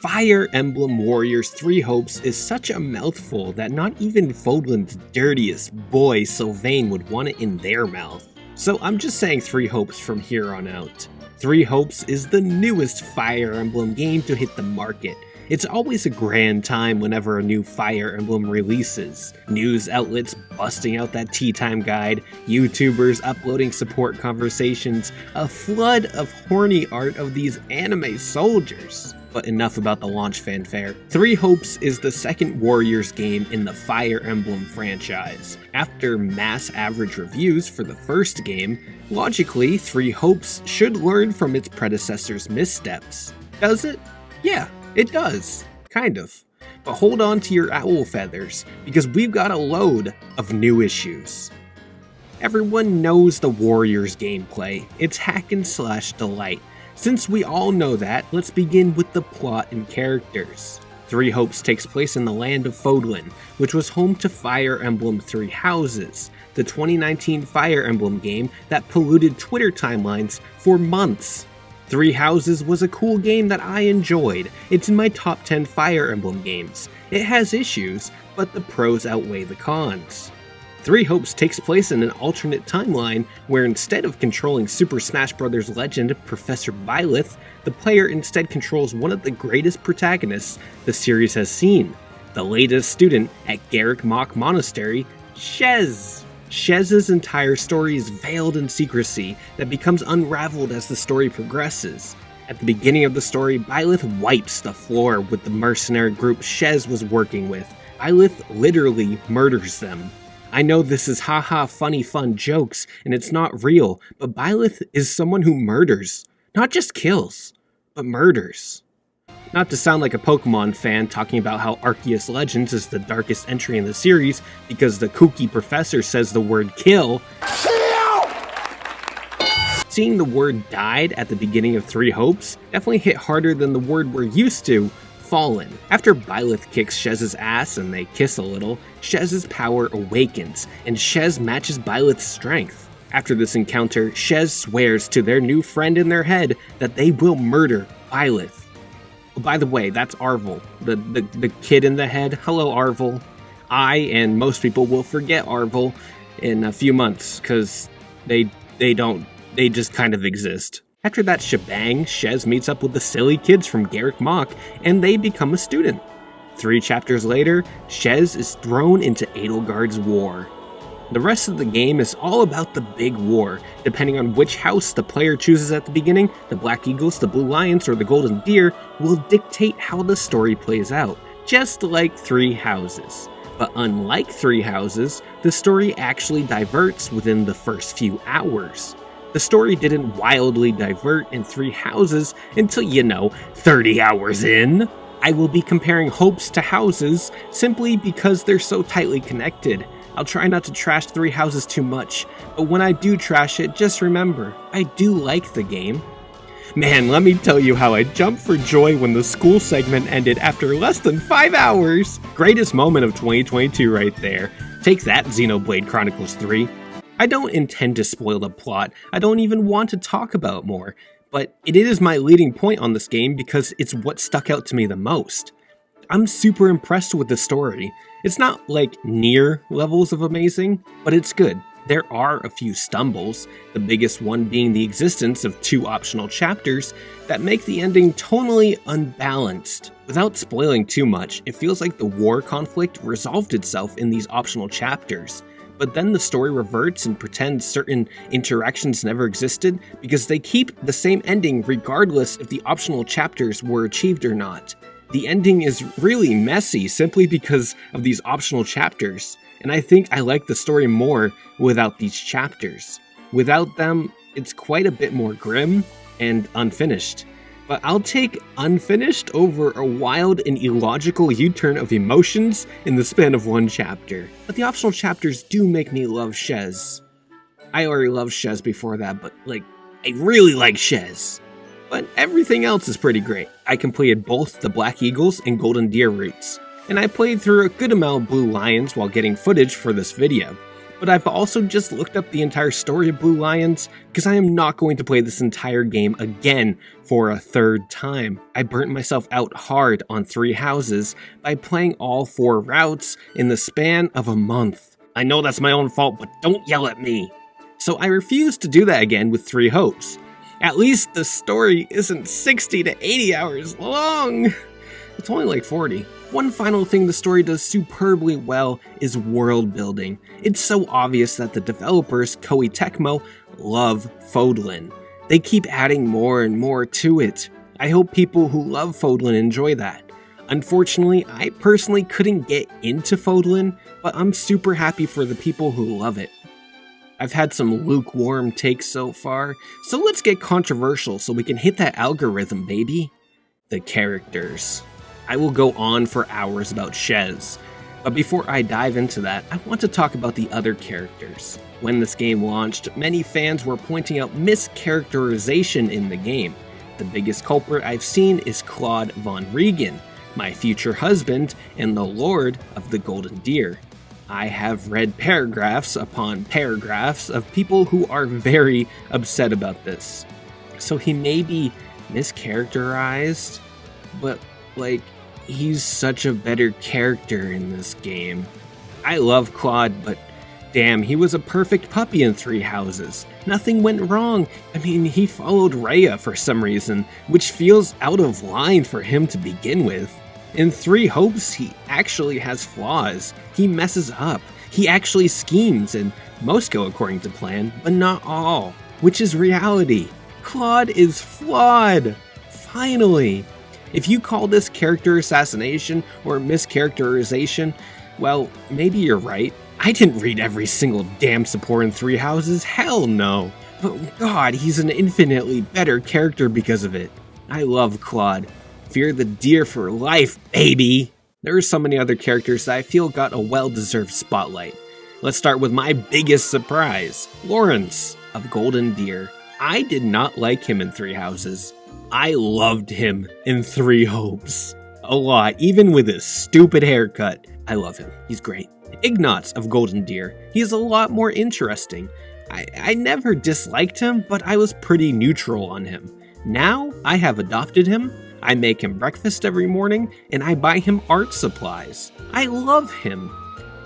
Fire Emblem Warriors 3 Hopes is such a mouthful that not even Fodlan's dirtiest boy Sylvain would want it in their mouth. So I'm just saying 3 Hopes from here on out. 3 Hopes is the newest Fire Emblem game to hit the market. It's always a grand time whenever a new Fire Emblem releases. News outlets busting out that tea time guide, YouTubers uploading support conversations, a flood of horny art of these anime soldiers. But enough about the launch fanfare. 3 Hopes is the second Warriors game in the Fire Emblem franchise. After mass average reviews for the first game, logically 3 Hopes should learn from its predecessor's missteps. Does it? Yeah. It does, kind of. But hold on to your owl feathers, because we've got a load of new issues. Everyone knows the Warriors gameplay. It's hack and slash delight. Since we all know that, let's begin with the plot and characters. 3 Hopes takes place in the land of Fodlan, which was home to Fire Emblem 3 Houses, the 2019 Fire Emblem game that polluted Twitter timelines for months. 3 Houses was a cool game that I enjoyed. It's in my top 10 Fire Emblem games. It has issues, but the pros outweigh the cons. 3 Hopes takes place in an alternate timeline where instead of controlling Super Smash Bros. Legend Professor Byleth, the player instead controls one of the greatest protagonists the series has seen, the latest student at Garrick Mach Monastery, Shez. Shez's entire story is veiled in secrecy that becomes unraveled as the story progresses. At the beginning of the story, Byleth wipes the floor with the mercenary group Shez was working with. Byleth literally murders them. I know this is haha funny fun jokes and it's not real, but Byleth is someone who murders. Not just kills, but murders. Not to sound like a Pokemon fan talking about how Arceus Legends is the darkest entry in the series because the kooky professor says the word kill. Seeing the word died at the beginning of 3 Hopes definitely hit harder than the word we're used to, fallen. After Byleth kicks Shez's ass and they kiss a little, Shez's power awakens and Shez matches Byleth's strength. After this encounter, Shez swears to their new friend in their head that they will murder Byleth. By the way, that's Arvel, the kid in the head. Hello, Arvel. I and most people will forget Arvel in a few months because they just kind of exist. After that shebang, Shez meets up with the silly kids from Garrick Mach and they become a student. 3 chapters later, Shez is thrown into Edelgard's war. The rest of the game is all about the big war. Depending on which house the player chooses at the beginning, the Black Eagles, the Blue Lions, or the Golden Deer will dictate how the story plays out, just like 3 Houses. But unlike 3 Houses, the story actually diverts within the first few hours. The story didn't wildly divert in 3 Houses until, 30 hours in. I will be comparing Hopes to Houses simply because they're so tightly connected. I'll try not to trash 3 Houses too much, but when I do trash it, just remember, I do like the game. Man, let me tell you how I jumped for joy when the school segment ended after less than 5 hours! Greatest moment of 2022 right there. Take that, Xenoblade Chronicles 3. I don't intend to spoil the plot, I don't even want to talk about more, but it is my leading point on this game because it's what stuck out to me the most. I'm super impressed with the story. It's not like near levels of amazing, but it's good. There are a few stumbles, the biggest one being the existence of 2 optional chapters that make the ending tonally unbalanced. Without spoiling too much, it feels like the war conflict resolved itself in these optional chapters, but then the story reverts and pretends certain interactions never existed because they keep the same ending regardless if the optional chapters were achieved or not. The ending is really messy simply because of these optional chapters, and I think I like the story more without these chapters. Without them, it's quite a bit more grim and unfinished. But I'll take unfinished over a wild and illogical U-turn of emotions in the span of 1 chapter. But the optional chapters do make me love Shez. I already loved Shez before that, but I really like Shez. But everything else is pretty great. I completed both the Black Eagles and Golden Deer routes, and I played through a good amount of Blue Lions while getting footage for this video. but I've also just looked up the entire story of Blue Lions because I am not going to play this entire game again for a third time. I burnt myself out hard on 3 houses by playing all 4 routes in the span of a month. I know that's my own fault, but don't yell at me. So I refuse to do that again with 3 Hopes. At least the story isn't 60 to 80 hours long. It's only like 40. One final thing the story does superbly well is world building. It's so obvious that the developers, Koei Tecmo, love Fodlan. They keep adding more and more to it. I hope people who love Fodlan enjoy that. Unfortunately, I personally couldn't get into Fodlan, but I'm super happy for the people who love it. I've had some lukewarm takes so far, so let's get controversial so we can hit that algorithm, baby. The characters. I will go on for hours about Shez, but before I dive into that, I want to talk about the other characters. When this game launched, many fans were pointing out mischaracterization in the game. The biggest culprit I've seen is Claude Von Riegen, my future husband and the Lord of the Golden Deer. I have read paragraphs upon paragraphs of people who are very upset about this. So he may be mischaracterized, but he's such a better character in this game. I love Claude, but damn, he was a perfect puppy in 3 houses. Nothing went wrong. I mean, he followed Rhea for some reason, which feels out of line for him to begin with. In 3 Hopes, he actually has flaws. He messes up. He actually schemes, and most go according to plan, but not all, which is reality. Claude is flawed. Finally. If you call this character assassination or mischaracterization, well, maybe you're right. I didn't read every single damn support in 3 houses, hell no. But God, he's an infinitely better character because of it. I love Claude. Fear the deer for life, baby! There are so many other characters that I feel got a well-deserved spotlight. Let's start with my biggest surprise, Lawrence of Golden Deer. I did not like him in 3 houses. I loved him in 3 Hopes. A lot, even with his stupid haircut. I love him, he's great. Ignatz of Golden Deer. He is a lot more interesting. I never disliked him, but I was pretty neutral on him. Now, I have adopted him. I make him breakfast every morning, and I buy him art supplies. I love him.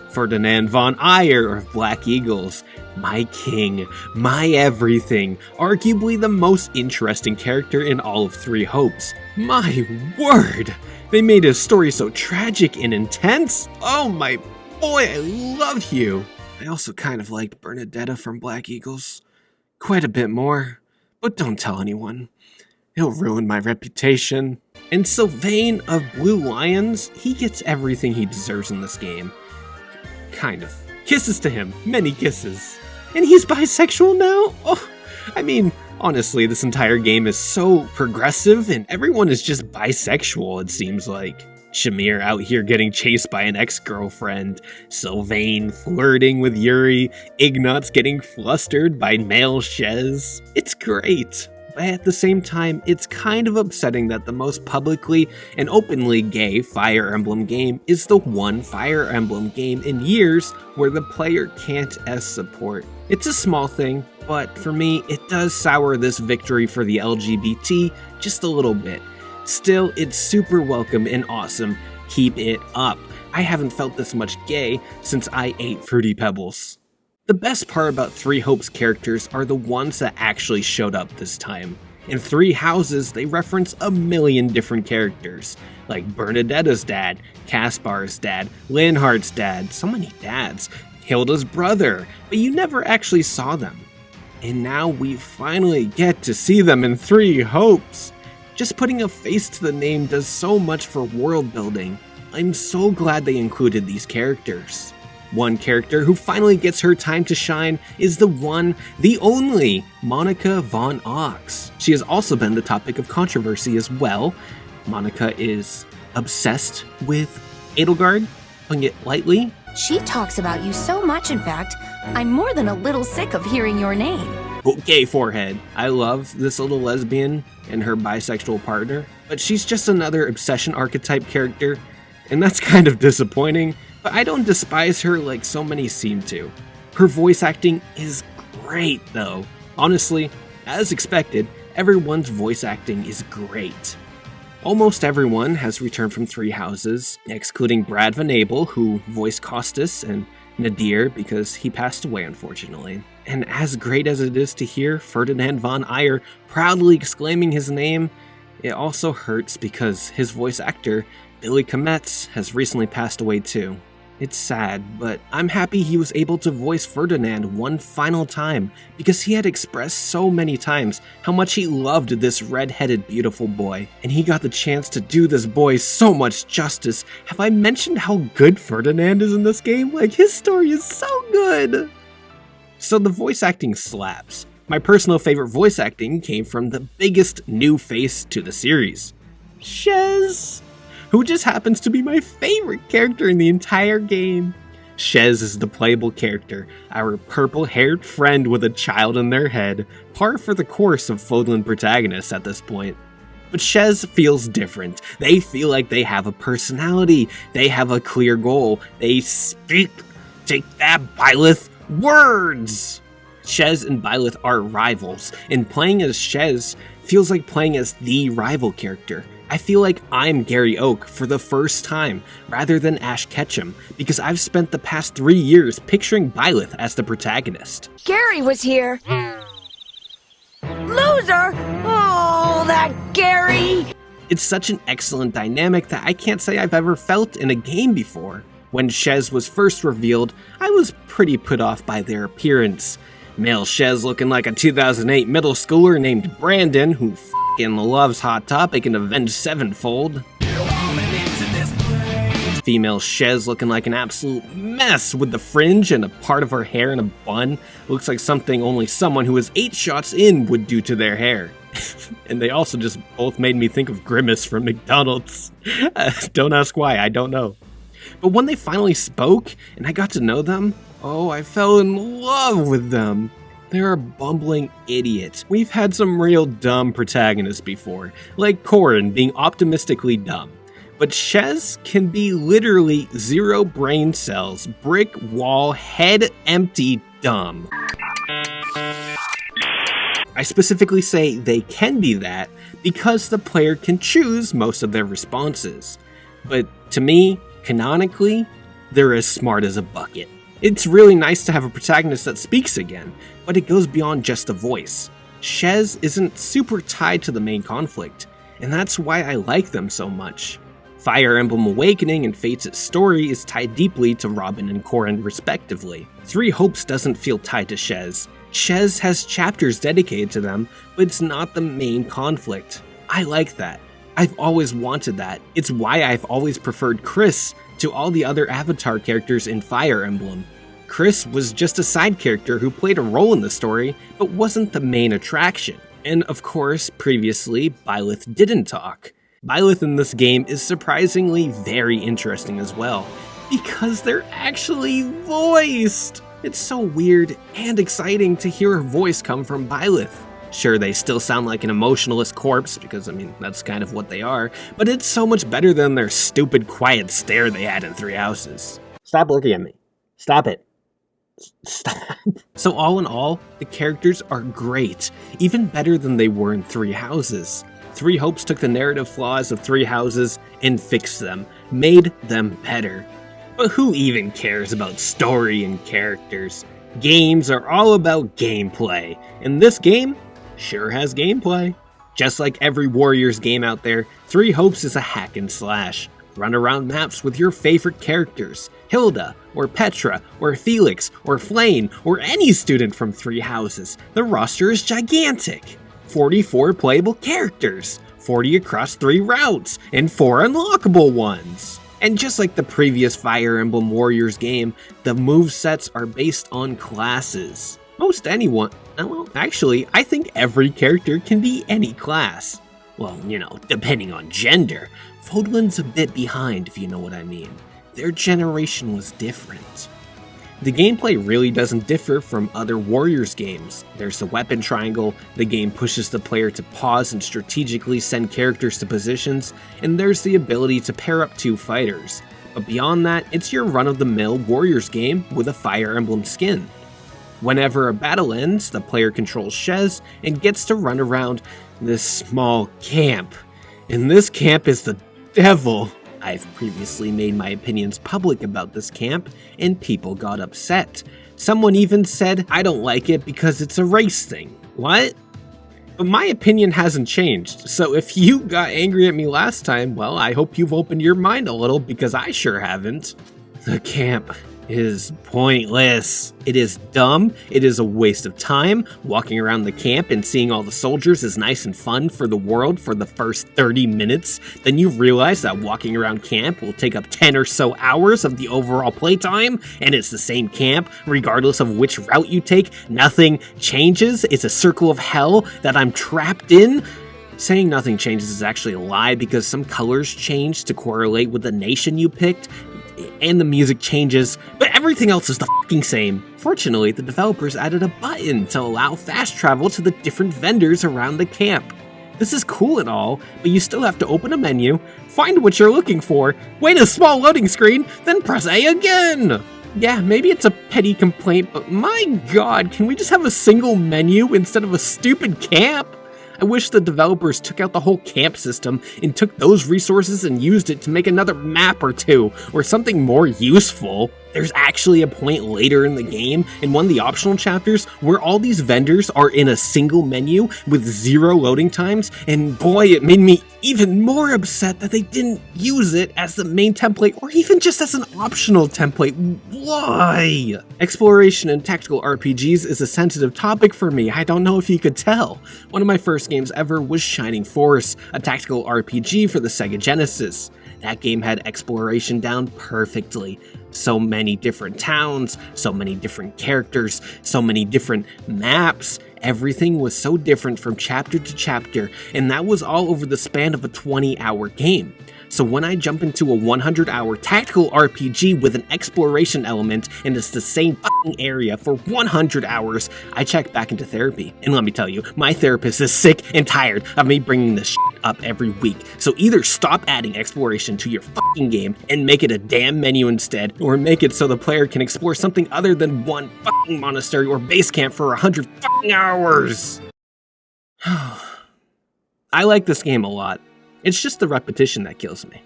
Ferdinand von Ayer of Black Eagles. My king, my everything, arguably the most interesting character in all of 3 Hopes. My word! They made his story so tragic and intense. Oh my boy, I love you! I also kind of liked Bernadetta from Black Eagles. Quite a bit more, but don't tell anyone. He'll ruin my reputation. And Sylvain of Blue Lions, he gets everything he deserves in this game. Kind of. Kisses to him, many kisses. And he's bisexual now? Oh, I mean, honestly, this entire game is so progressive and everyone is just bisexual, it seems like. Shamir out here getting chased by an ex-girlfriend, Sylvain flirting with Yuri, Ignatz getting flustered by male Shez. It's great. But at the same time, it's kind of upsetting that the most publicly and openly gay Fire Emblem game is the one Fire Emblem game in years where the player can't S support. It's a small thing, but for me, it does sour this victory for the LGBT just a little bit. Still, it's super welcome and awesome. Keep it up. I haven't felt this much gay since I ate Fruity Pebbles. The best part about 3 Hopes characters are the ones that actually showed up this time. In 3 houses, they reference a million different characters, like Bernadetta's dad, Caspar's dad, Linhardt's dad, so many dads, Hilda's brother, but you never actually saw them. And now we finally get to see them in 3 Hopes. Just putting a face to the name does so much for world building. I'm so glad they included these characters. One character who finally gets her time to shine is the one, the only, Monica von Ox. She has also been the topic of controversy as well. Monica is obsessed with Edelgard, putting it lightly. She talks about you so much, in fact, I'm more than a little sick of hearing your name. Oh, gay forehead. I love this little lesbian and her bisexual partner, but she's just another obsession archetype character, and that's kind of disappointing. But I don't despise her like so many seem to. Her voice acting is great though. Honestly, as expected, everyone's voice acting is great. Almost everyone has returned from Three Houses, excluding Brad Van Abel, who voiced Costas, and Nadir because he passed away unfortunately. And as great as it is to hear Ferdinand von Aegir proudly exclaiming his name, it also hurts because his voice actor, Billy Kometz, has recently passed away too. It's sad, but I'm happy he was able to voice Ferdinand one final time because he had expressed so many times how much he loved this red-headed beautiful boy, and he got the chance to do this boy so much justice. Have I mentioned how good Ferdinand is in this game? Like, his story is so good! So the voice acting slaps. My personal favorite voice acting came from the biggest new face to the series, Shez, who just happens to be my favorite character in the entire game. Shez is the playable character, our purple-haired friend with a child in their head, par for the course of Fodlan protagonists at this point. But Shez feels different. They feel like they have a personality, they have a clear goal, they speak, take that, Byleth, words! Shez and Byleth are rivals, and playing as Shez feels like playing as the rival character. I feel like I'm Gary Oak for the first time, rather than Ash Ketchum, because I've spent the past 3 years picturing Byleth as the protagonist. Gary was here! Loser! Oh, that Gary! It's such an excellent dynamic that I can't say I've ever felt in a game before. When Shez was first revealed, I was pretty put off by their appearance. Male Shez looking like a 2008 middle schooler named Brandon, who f***ing loves Hot Topic and Avenged Sevenfold. Female Shez looking like an absolute mess with the fringe and a part of her hair in a bun. Looks like something only someone who is 8 shots in would do to their hair. And they also just both made me think of Grimace from McDonald's. Don't ask why, I don't know. But when they finally spoke, and I got to know them, oh, I fell in love with them. They're a bumbling idiot. We've had some real dumb protagonists before, like Corrin being optimistically dumb. But Shez can be literally 0 brain cells, brick wall, head empty dumb. I specifically say they can be that because the player can choose most of their responses. But to me, canonically, they're as smart as a bucket. It's really nice to have a protagonist that speaks again, but it goes beyond just the voice. Shez isn't super tied to the main conflict, and that's why I like them so much. Fire Emblem Awakening and Fate's story is tied deeply to Robin and Corrin respectively. Three Hopes doesn't feel tied to Shez. Shez has chapters dedicated to them, but it's not the main conflict. I like that. I've always wanted that. It's why I've always preferred Chris to all the other Avatar characters in Fire Emblem. Chris was just a side character who played a role in the story, but wasn't the main attraction. And of course, previously, Byleth didn't talk. Byleth in this game is surprisingly very interesting as well, because they're actually voiced! It's so weird and exciting to hear her voice come from Byleth. Sure, they still sound like an emotionless corpse, because, I mean, that's kind of what they are, but it's so much better than their stupid quiet stare they had in Three Houses. Stop looking at me. Stop it. Stop. So all in all, the characters are great, even better than they were in Three Houses. Three Hopes took the narrative flaws of Three Houses and fixed them, made them better. But who even cares about story and characters? Games are all about gameplay, and this game sure has gameplay. Just like every Warriors game out there, Three Hopes is a hack and slash. Run around maps with your favorite characters, Hilda, or Petra, or Felix, or Flame, or any student from Three Houses. The roster is gigantic. 44 playable characters, 40 across 3 routes, and 4 unlockable ones. And just like the previous Fire Emblem Warriors game, the movesets are based on classes. Most anyone, well, actually, I think every character can be any class. Well, you know, depending on gender. Fodlan's a bit behind, if you know what I mean. Their generation was different. The gameplay really doesn't differ from other Warriors games. There's the weapon triangle, the game pushes the player to pause and strategically send characters to positions, and there's the ability to pair up 2 fighters. But beyond that, it's your run-of-the-mill Warriors game with a Fire Emblem skin. Whenever a battle ends, the player controls Shez and gets to run around this small camp. And this camp is the devil. I've previously made my opinions public about this camp, and people got upset. Someone even said, I don't like it because it's a race thing. What? But my opinion hasn't changed, so if you got angry at me last time, well, I hope you've opened your mind a little, because I sure haven't. The camp is pointless. It is dumb. It is a waste of time. Walking around the camp and seeing all the soldiers is nice and fun for the world for the first 30 minutes. Then you realize that walking around camp will take up 10 or so hours of the overall playtime, and it's the same camp, regardless of which route you take. Nothing changes. It's a circle of hell that I'm trapped in. Saying nothing changes is actually a lie, because some colors change to correlate with the nation you picked, and the music changes, but everything else is the fucking same. Fortunately, the developers added a button to allow fast travel to the different vendors around the camp. This is cool and all, but you still have to open a menu, find what you're looking for, wait a small loading screen, then press A again! Yeah, maybe it's a petty complaint, but my god, can we just have a single menu instead of a stupid camp? I wish the developers took out the whole camp system and took those resources and used it to make another map or two, or something more useful. There's actually a point later in the game, in one of the optional chapters, where all these vendors are in a single menu with 0 loading times, and boy, it made me even more upset that they didn't use it as the main template, or even just as an optional template. Why? Exploration and tactical RPGs is a sensitive topic for me, I don't know if you could tell. One of my first games ever was Shining Force, a tactical RPG for the Sega Genesis. That game had exploration down perfectly. So many different towns, so many different characters, so many different maps. Everything was so different from chapter to chapter, and that was all over the span of a 20-hour game. So when I jump into a 100-hour tactical RPG with an exploration element and it's the same fucking area for 100 hours, I check back into therapy. And let me tell you, my therapist is sick and tired of me bringing this shit up every week. So either stop adding exploration to your fucking game and make it a damn menu instead, or make it so the player can explore something other than one fucking monastery or base camp for 100 fucking hours. I like this game a lot. It's just the repetition that kills me.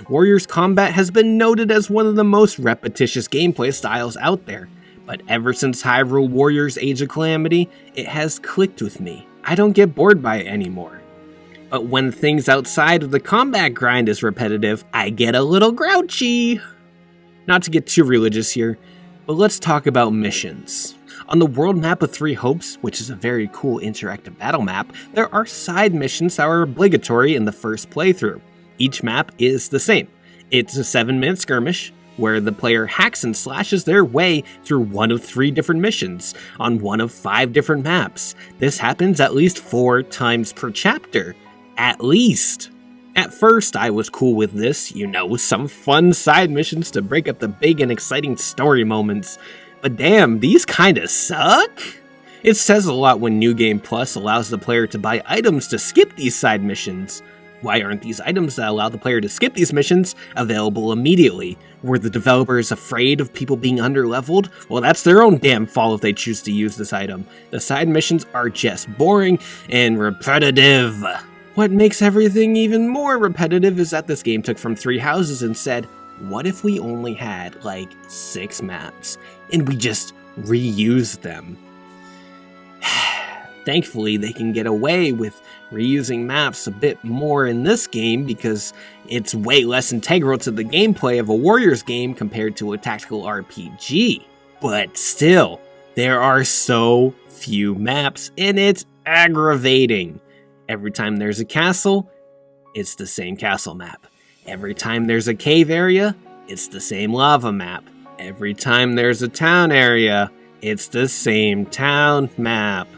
Warriors combat has been noted as one of the most repetitious gameplay styles out there, but ever since Hyrule Warriors Age of Calamity, it has clicked with me. I don't get bored by it anymore. But when things outside of the combat grind is repetitive, I get a little grouchy. Not to get too religious here, but let's talk about missions. On the world map of Three Hopes, which is a very cool interactive battle map, there are side missions that are obligatory in the first playthrough. Each map is the same. It's a 7-minute skirmish, where the player hacks and slashes their way through one of 3 different missions, on one of 5 different maps. This happens at least 4 times per chapter. At least. At first, I was cool with this, some fun side missions to break up the big and exciting story moments. But damn, these kinda suck? It says a lot when New Game Plus allows the player to buy items to skip these side missions. Why aren't these items that allow the player to skip these missions available immediately? Were the developers afraid of people being underleveled? Well, that's their own damn fault if they choose to use this item. The side missions are just boring and repetitive. What makes everything even more repetitive is that this game took from 3 houses and said, what if we only had, 6 maps, and we just reused them? Thankfully, they can get away with reusing maps a bit more in this game because it's way less integral to the gameplay of a Warriors game compared to a tactical RPG. But still, there are so few maps, and it's aggravating. Every time there's a castle, it's the same castle map. Every time there's a cave area, it's the same lava map. Every time there's a town area, it's the same town map.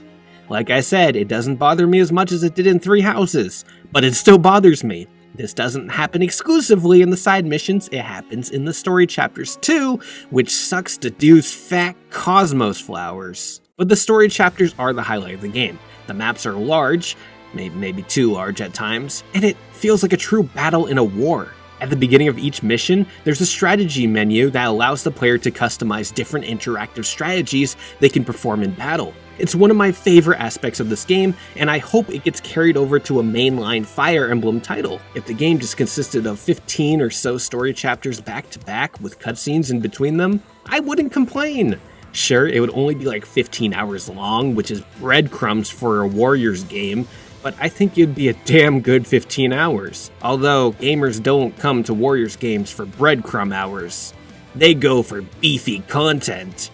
Like I said, it doesn't bother me as much as it did in 3 houses, but it still bothers me. This doesn't happen exclusively in the side missions, it happens in the story chapters too, which sucks to Dew's fat cosmos flowers. But the story chapters are the highlight of the game. The maps are large, maybe too large at times, and it feels like a true battle in a war. At the beginning of each mission, there's a strategy menu that allows the player to customize different interactive strategies they can perform in battle. It's one of my favorite aspects of this game, and I hope it gets carried over to a mainline Fire Emblem title. If the game just consisted of 15 or so story chapters back to back with cutscenes in between them, I wouldn't complain. Sure, it would only be like 15 hours long, which is breadcrumbs for a Warriors game, but I think it'd be a damn good 15 hours. Although, gamers don't come to Warriors games for breadcrumb hours. They go for beefy content.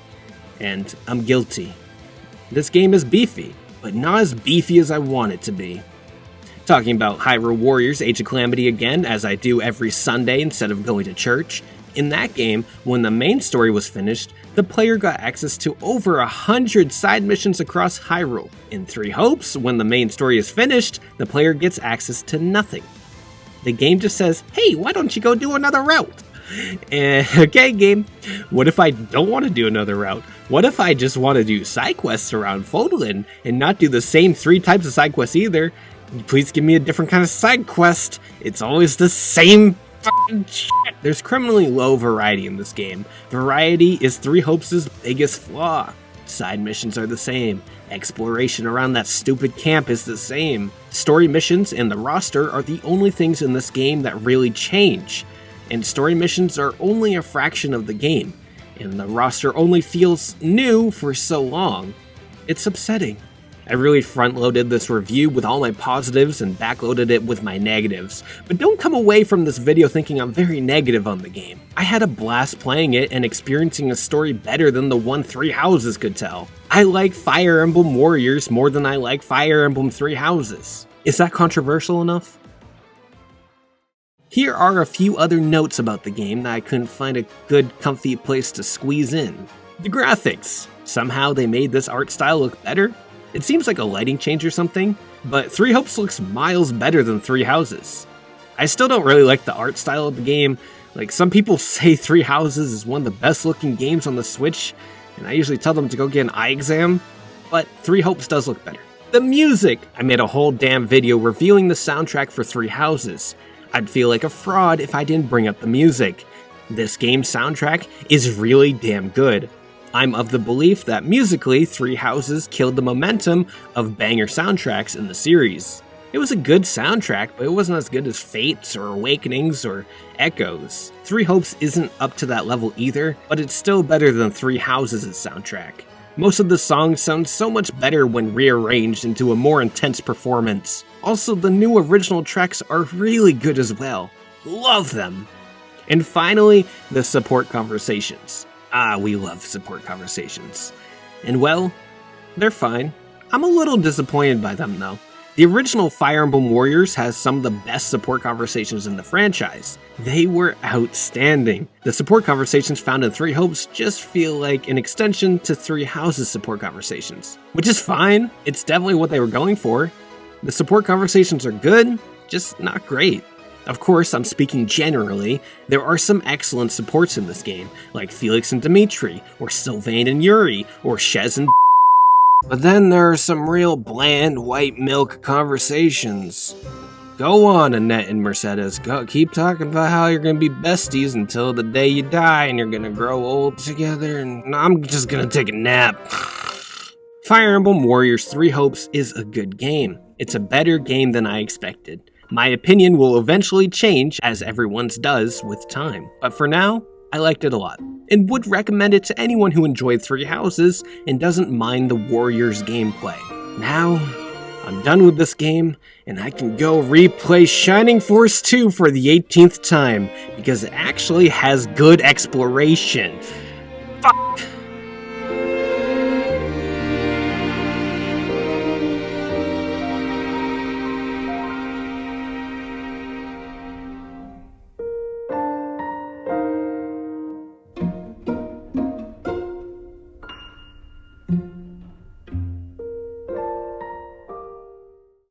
And I'm guilty. This game is beefy, but not as beefy as I want it to be. Talking about Hyrule Warriors Age of Calamity again, as I do every Sunday instead of going to church. In that game, when the main story was finished, the player got access to over 100 side missions across Hyrule. In Three Hopes, when the main story is finished, the player gets access to nothing. The game just says, hey, why don't you go do another route? Okay, game, what if I don't want to do another route? What if I just want to do side quests around Fodlan and not do the same 3 types of side quests either? Please give me a different kind of side quest. It's always the same shit. There's criminally low variety in this game. Variety is Three Hopes' biggest flaw. Side missions are the same. Exploration around that stupid camp is the same. Story missions and the roster are the only things in this game that really change. And story missions are only a fraction of the game. And the roster only feels new for so long. It's upsetting. I really front-loaded this review with all my positives and backloaded it with my negatives, but don't come away from this video thinking I'm very negative on the game. I had a blast playing it and experiencing a story better than the one Three Houses could tell. I like Fire Emblem Warriors more than I like Fire Emblem Three Houses. Is that controversial enough? Here are a few other notes about the game that I couldn't find a good, comfy place to squeeze in. The graphics. Somehow they made this art style look better. It seems like a lighting change or something, but Three Hopes looks miles better than Three Houses. I still don't really like the art style of the game. Like, some people say Three Houses is one of the best looking games on the Switch, and I usually tell them to go get an eye exam, but Three Hopes does look better. The music! I made a whole damn video reviewing the soundtrack for Three Houses. I'd feel like a fraud if I didn't bring up the music. This game's soundtrack is really damn good. I'm of the belief that musically, Three Houses killed the momentum of banger soundtracks in the series. It was a good soundtrack, but it wasn't as good as Fates or Awakenings or Echoes. Three Hopes isn't up to that level either, but it's still better than Three Houses' soundtrack. Most of the songs sound so much better when rearranged into a more intense performance. Also, the new original tracks are really good as well. Love them! And finally, the support conversations. We love support conversations. And well, they're fine. I'm a little disappointed by them though. The original Fire Emblem Warriors has some of the best support conversations in the franchise. They were outstanding. The support conversations found in Three Hopes just feel like an extension to Three Houses support conversations. Which is fine, it's definitely what they were going for. The support conversations are good, just not great. Of course, I'm speaking generally. There are some excellent supports in this game, like Felix and Dimitri, or Sylvain and Yuri, or Shez and But then there are some real bland white milk conversations. Go on, Annette and Mercedes. Keep talking about how you're gonna be besties until the day you die and you're gonna grow old together and I'm just gonna take a nap. Fire Emblem Warriors 3 Hopes is a good game. It's a better game than I expected. My opinion will eventually change, as everyone's does with time. But for now, I liked it a lot, and would recommend it to anyone who enjoyed Three Houses and doesn't mind the Warriors gameplay. Now, I'm done with this game, and I can go replay Shining Force 2 for the 18th time, because it actually has good exploration. Fuck!